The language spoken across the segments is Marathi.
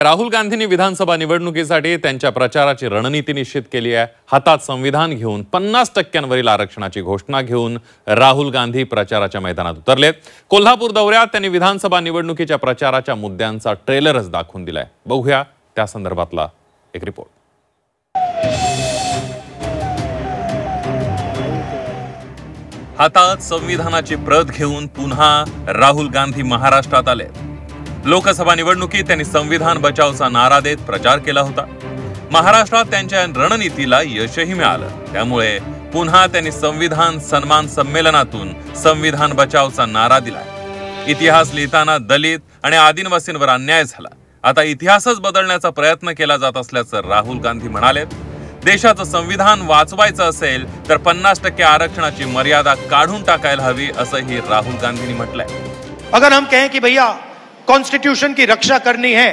राहुल गांधींनी विधानसभा निवडणुकीसाठी त्यांच्या प्रचाराची रणनीती निश्चित केली आहे। हातात संविधान घेऊन 50% आरक्षणाची घोषणा घेऊन राहुल गांधी प्रचाराच्या मैदानात उतरलेत। कोल्हापूर दौऱ्यात त्यांनी विधानसभा निवडणुकीच्या प्रचाराच्या मुद्द्यांचा ट्रेलरच दाखवून दिलाय। बघूया त्या संदर्भातला एक रिपोर्ट। हातात संविधानाची प्रत घेऊन पुन्हा राहुल गांधी महाराष्ट्रात आले। लोकसभा निवडणुकीत त्यांनी संविधान बचावचा नारा देत प्रचार केला होता। महाराष्ट्रात त्यांच्या रणनीतीला यशही मिळालं। त्यामुळे पुन्हा त्यांनी संविधान सन्मान संमेलनातून संविधान बचावचा नारा दिलाय। इतिहास लिहिताना दलित आणि आदिवासींवर अन्याय झाला, आता इतिहासच बदलण्याचा प्रयत्न केला जात असल्याचं राहुल गांधी म्हणाले। देशाचं संविधान वाचवायचं असेल तर 50% आरक्षणाची मर्यादा काढून टाकायला हवी असंही राहुल गांधींनी म्हटलंय। अगर हम कहें कि भैया कॉन्स्टिट्यूशन की रक्षा करनी है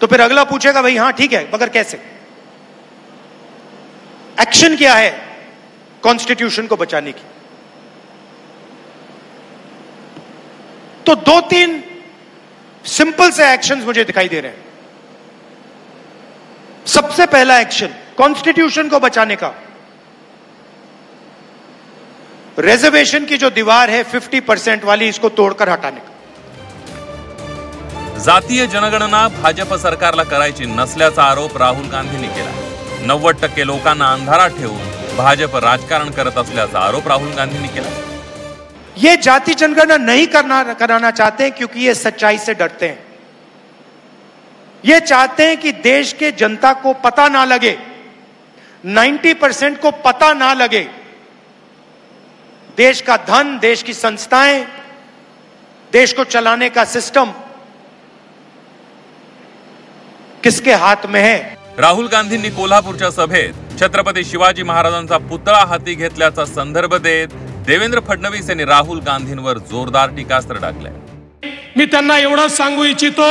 तो फिर अगला पूछेगा भाई हाँ ठीक है मगर कैसे, एक्शन क्या है कॉन्स्टिट्यूशन को बचाने की। तो 2-3 सिंपल से एक्शंस मुझे दिखाई दे रहे हैं। सबसे पहला एक्शन कॉन्स्टिट्यूशन को बचाने का, रिजर्वेशन की जो दीवार है 50% वाली, इसको तोड़कर हटाने का। जातीय जनगणना भाजप सरकारला करायची नसल्याचा आरोप राहुल गांधींनी केला। 90% लोकांना अंधारात ठेवून भाजप राजकारण करत असल्याचा आरोप राहुल गांधींनी केला। ये जाति जनगणना नहीं कराना चाहते क्योंकि ये सच्चाई से डरते हैं। ये चाहते हैं कि देश के जनता को पता ना लगे, 90% को पता ना लगे देश का धन, देश की संस्थाएं, देश को चलाने का सिस्टम किसके हाथ में है। राहुल गांधींनी कोल्हापूरच्या सभेत छत्रपती शिवाजी महाराजांचा पुतळा हाती घेतल्याचा संदर्भ देत देवेंद्र फडणवीस यांनी राहुल गांधींवर जोरदार टीकास्त्र टाकले। मी त्यांना एवढंच सांगू इच्छितो,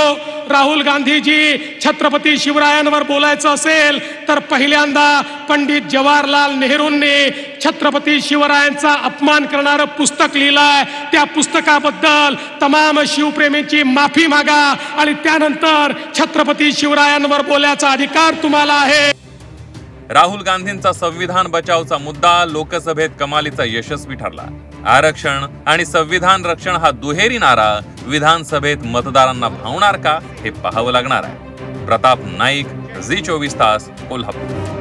राहुल गांधीजी छत्रपती शिवरायांवर बोलायचं असेल तर पहिल्यांदा पंडित जवाहरलाल नेहरूंनी छत्रपती शिवरायांचा अपमान करणारं पुस्तक लिहिलंय। त्या पुस्तकाबद्दल तमाम शिवप्रेमींची माफी मागा आणि त्यानंतर छत्रपती शिवरायांवर बोलायचा अधिकार तुम्हाला आहे। राहुल गांधींचा संविधान बचावचा मुद्दा लोकसभेत कमालीचा यशस्वी ठरला। आरक्षण आणि संविधान रक्षण हा दुहेरी नारा विधानसभेत मतदारांना भावणार का हे पाहावं लागणार आहे। प्रताप नाईक, झी 24 तास, कोल्हापूर।